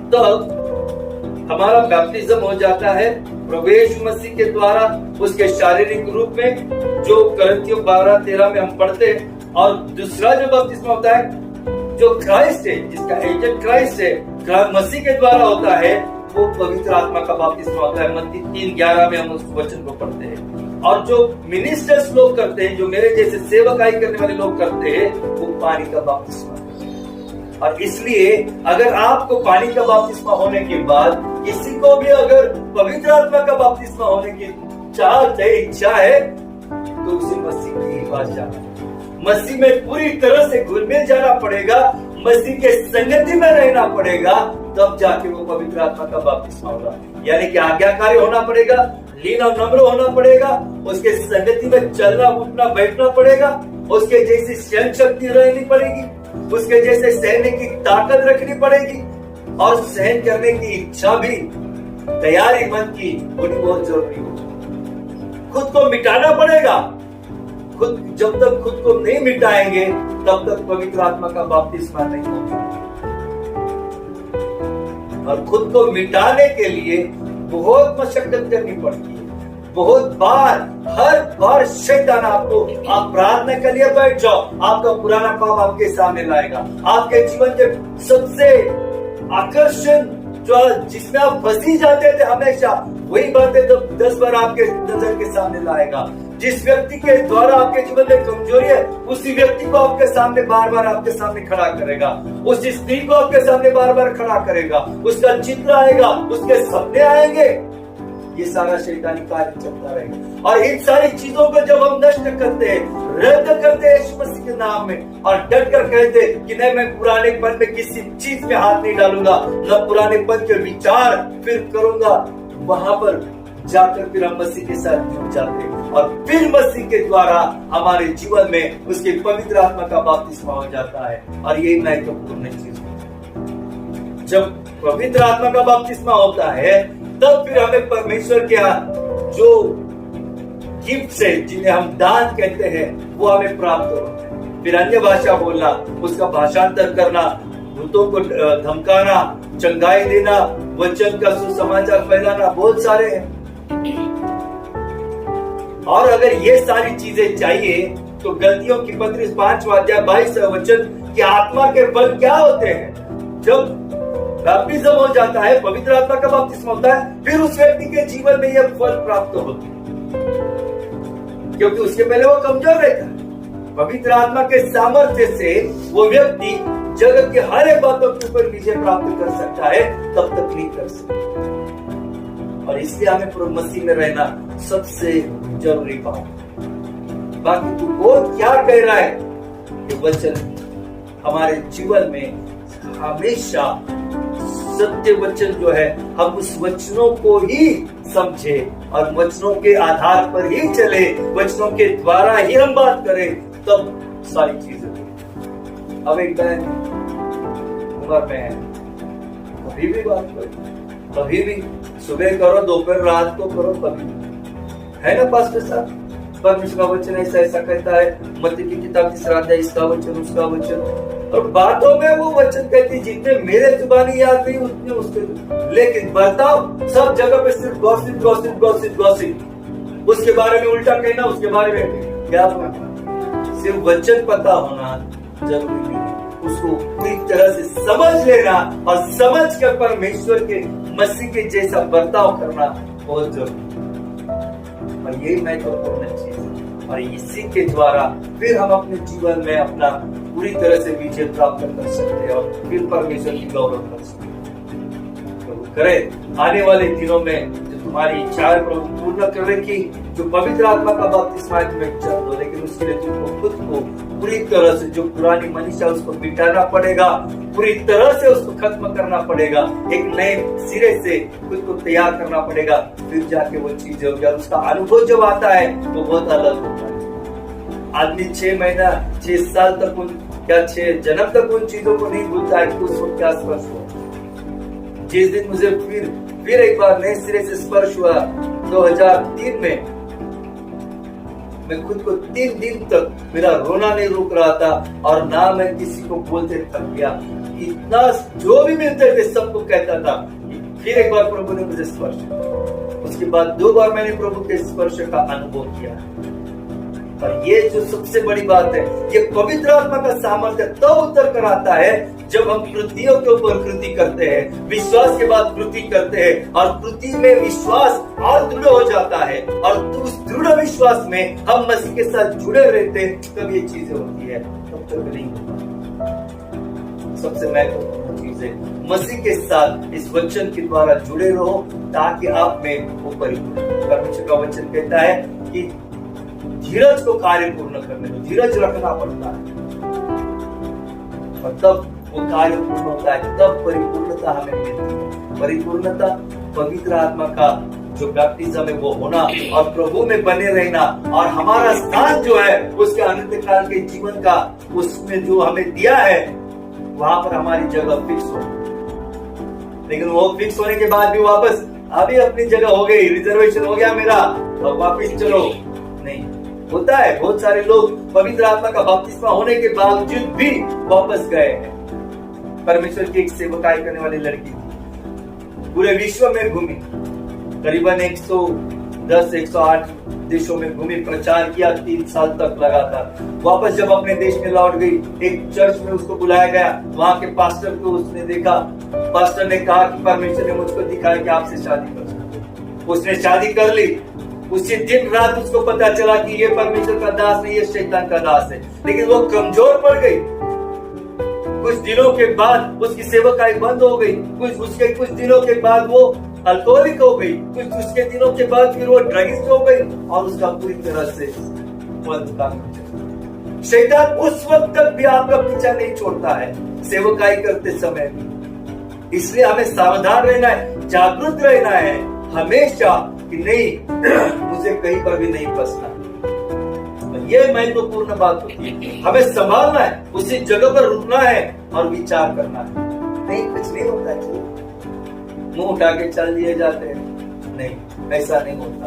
तब हमारा बैप्टिज्म हो जाता है प्रभु यीशु मसीह के द्वारा, उसके शारीरिक रूप में, जो करंथियों 12-13 में हम पढ़ते हैं। और दूसरा जो बपतिस्मा होता है, जो क्राइस्ट है, जिसका एजेंट क्राइस्ट है, मसीह के द्वारा होता है, वो पवित्र आत्मा का बपतिस्मा होता है। मत्ती 3:11 में हम उस वचन को पढ़ते हैं। और जो मिनिस्टर्स लोग करते हैं, जो मेरे जैसे सेवकाई करने वाले लोग करते हैं, वो पानी का बपतिस्मा। और इसलिए अगर आपको पानी का बपतिस्मा होने के बाद किसी को भी अगर पवित्र आत्मा का बपतिस्मा होने की चाहत है, इच्छा है, तो उसे मसीह के पास जाना, मसीह में पूरी तरह से घुल मिल जाना पड़ेगा, मसीह के संगति में रहना पड़ेगा, तब जाके वो पवित्र आत्मा का बपतिस्मा होगा। यानी कि आज्ञाकारी होना पड़ेगा, लीन और नम्र होना पड़ेगा, उसके संगति में चलना, उठना, बैठना पड़ेगा, उसके जैसी सहन शक्ति रहनी पड़ेगी, उसके जैसे सहने की ताकत रखनी पड़ेगी, और सहन करने की इच्छा भी, तैयारी मन की होनी बहुत जरूरी होगी। खुद को मिटाना पड़ेगा। खुद जब तक खुद को नहीं मिटाएंगे तब तक पवित्र आत्मा का बपतिस्मा नहीं होगा। और खुद को मिटाने के लिए बहुत मशक्कत करनी पड़ती है, बहुत बार, हर बार शैतान आपको, आप प्रार्थना के लिए बैठ जाओ, आपका पुराना पाप आपके सामने लाएगा, आपके जीवन के सबसे आकर्षण जो जिसमें आप फंसी जाते थे हमेशा, वही बातें तो 10 बार आपके नजर के सामने लाएगा। जिस व्यक्ति के द्वारा आपके जीवन में कमजोरी है, उसी व्यक्ति को आपके सामने बार बार आपके सामने खड़ा करेगा, उस स्त्री को आपके सामने बार बार खड़ा करेगा, उसका चित्र आएगा, उसके सपने आएंगे, ये सारा शैतानी कार्य चलता रहेगा। और इन सारी चीजों को जब हम नष्ट करते हैं, रद्द करते हैं यीशु मसीह के नाम में, और डट कर कहते हैं कि नहीं, मैं पुरानेपन में किसी चीज में हाथ नहीं डालूंगा, न पुरानेपन के विचार फिर करूंगा, वहां पर जाकर फिर हम मसीह के साथ जुड़ जाते हैं, और फिर मसीह के द्वारा हमारे जीवन में उसके पवित्र आत्मा का बपतिस्मा हो जाता है। और यही महत्वपूर्ण चीज है। जब पवित्र आत्मा का बपतिस्मा होता है तब फिर हमें परमेश्वर के जो गिफ्ट है, जिन्हें हम दान कहते हैं, वो हमें प्राप्त होते हैं। फिर अन्य भाषा बोलना, उसका भाषांतर करना, भूतों को धमकाना, चंगाई देना, वचन का सुसमाचार फैलाना, बहुत सारे हैं। और अगर ये सारी चीजें चाहिए तो गलतियों की पत्री 5वां अध्याय 22वां वचन कि आत्मा के फल क्या होते हैं? जब बैप्टिज्म हो जाता है, पवित्र आत्मा का बपतिस्मा होता है, फिर उस व्यक्ति के जीवन में यह फल प्राप्त होते हैं, क्योंकि उसके पहले वो कमजोर रहता है। पवित्र आत्मा के सामर्थ्य से वो व्यक्ति जगत के हर एक बातों के ऊपर विजय प्राप्त कर सकता है, तब तक नहीं कर सकता। और इसलिए हमें प्रभु मसीह में रहना सबसे जरूरी बात। बाकी तू वो क्या कह रहा है, ये वचन हमारे जीवन में हमेशा सत्य वचन जो है, हम उस वचनों को ही समझे और वचनों के आधार पर ही चले, वचनों के द्वारा ही हम बात करें, तब सारी चीजें। अब एक बहन उम्र में है, कभी भी बात करो, कभी भी सुबह करो, दोपहर रात को करो, कभी भी। है ना पास्टर साहब? परमेश्वर का वचन ऐसा ऐसा कहता है, मत्ती की किताब 3 अध्याय, इसका वचन उसका वचन, और बातों में वो वचन कहती, जितने मेरे जुबानी याद नहीं उतने उसके, लेकिन बर्ताव सब जगह पे सिर्फ गॉसिप गॉसिप गॉसिप गॉसिप, उसके बारे में उल्टा कहना, उसके बारे में क्या बोलना। सिर्फ वचन पता होना जरूरी नहीं है, उसको पूरी तरह से समझ लेना और समझ कर परमेश्वर के मसीह के जैसा बर्ताव करना बहुत जरूरी है। और यही महत्वपूर्ण चीज है, और इसी के द्वारा फिर हम अपने जीवन में अपना पूरी तरह से विजय प्राप्त कर सकते हैं और फिर परमेश्वर की गौरव कर सकते हैं। प्रभु करे आने वाले दिनों में जो तुम्हारी इच्छाएं प्रभु पूर्ण करने की, जो पवित्र आत्मा का बपतिस्मा तुम्हें चल दो, लेकिन उसके लिए तुमको खुद को पूरी तरह से, जो पुरानी मनुष्य उसको मिटाना पड़ेगा, पूरी तरह से उसको खत्म करना पड़ेगा, एक नए सिरे से खुद को तैयार करना पड़ेगा, फिर जाके वो चीज होगी। और उसका अनुभव जब आता है वो बहुत अलग होता है। आदमी 6 महीना 6 साल तक क्या 6 जन्म तक उन चीजों को नहीं भूलता है कि उसको क्या स्पर्श हुआ। जिस दिन मुझे फिर एक बार नए सिरे से स्पर्श हुआ 2003 में, मैं खुद को 3 दिन तक मेरा रोना नहीं रुक रहा था और ना मैं किसी को बोलते थक गया। इतना जो भी मिलते थे सबको कहता था। फिर एक बार प्रभु ने मुझे स्पर्श किया, उसके बाद 2 बार मैंने प्रभु के स्पर्श का अनुभव किया। और ये जो सबसे बड़ी बात है, ये पवित्र आत्मा का सामर्थ्य तब उतर कर आता है जब हम कृतियों के ऊपर कृति करते हैं, विश्वास के बाद कृति करते हैं, और कृति में विश्वास और दृढ़ हो जाता है, और उस दृढ़ विश्वास में हम मसीह के साथ जुड़े रहते हैं, तब ये चीजें होती है, तब तक नहीं होता। सबसे महत्वपूर्ण चीज है मसीह के साथ इस वचन के द्वारा जुड़े रहो, ताकि आप में वो परिपूर्ण। परमेश्वर का वचन कहता है कि धीरज को कार्य पूर्ण करने में धीरज रखना पड़ता है, और तब वो कार्य पूर्ण होता है, तब परिपूर्णता हमें मिलती है। परिपूर्णता पवित्र आत्मा का जो बैप्टिज्म है वो होना, और प्रभु में बने रहना, और हमारा स्थान जो है उसके अनंत काल के जीवन का, उसमें जो हमें दिया है वहां पर हमारी जगह फिक्स हो। लेकिन वो फिक्स होने के बाद भी वापस अभी अपनी जगह हो गई, रिजर्वेशन हो गया मेरा, अब वापस चलो, नहीं होता है। बहुत सारे लोग पवित्र आत्मा का बपतिस्मा होने के बावजूद भी वापस गए हैं। परमेश्वर की एक सेवकाई करने वाली लड़की थी, पूरे विश्व में घूमी, करीबन 110-108 देशों में घूमी, प्रचार किया, 3 साल तक लगातार। वापस जब अपने देश में लौट गई, एक चर्च में उसको बुलाया गया, वहां के पास्टर को उसने देखा। पास्टर ने कहा कि परमेश्वर ने मुझको दिखाया कि आपसे शादी कर सकते। उसने शादी कर ली। उसी दिन रात उसको पता चला कि ये परमेश्वर का दास नहीं, ये शैतान का दास है। लेकिन वो कमजोर पड़ गई। कुछ दिनों के बाद उसकी सेवकाई बंद हो गई। कुछ दिनों के बाद वो अल्कोहलिक हो गई। उसके दिनों के बाद फिर वो ड्रगिस्ट हो गई, और उसका पूरी तरह से बंद काम। शैतान उस वक्त तक भी आपका पीछा नहीं छोड़ता है, सेवकाई करते समय भी। इसलिए हमें सावधान रहना है, जागरूक रहना है हमेशा कि नहीं मुझे कहीं पर भी नहीं फंसना। यह महत्वपूर्ण बात होती है। हमें संभालना है, उसी जगह पर रुकना है और विचार करना है। नहीं कुछ नहीं होता है, मुंह उठा के चल दिए जाते हैं, नहीं ऐसा नहीं होता।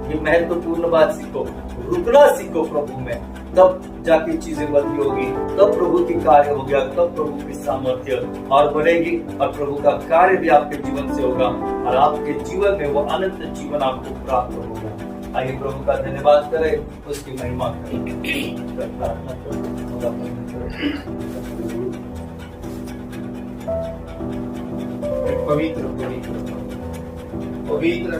ये महत्वपूर्ण बात सीखो, रुकना सीखो प्रभु में, तब जाके चीजें बदली होगी, तब प्रभु की कार्य हो गया, तब प्रभु की सामर्थ्य और बढ़ेगी, और प्रभु का कार्य भी आपके जीवन से होगा, और आपके जीवन में वो अनंत जीवन आपको प्राप्त होगा। आइए प्रभु का धन्यवाद करें, उसकी महिमा करें। पवित्र पवित्र पवित्र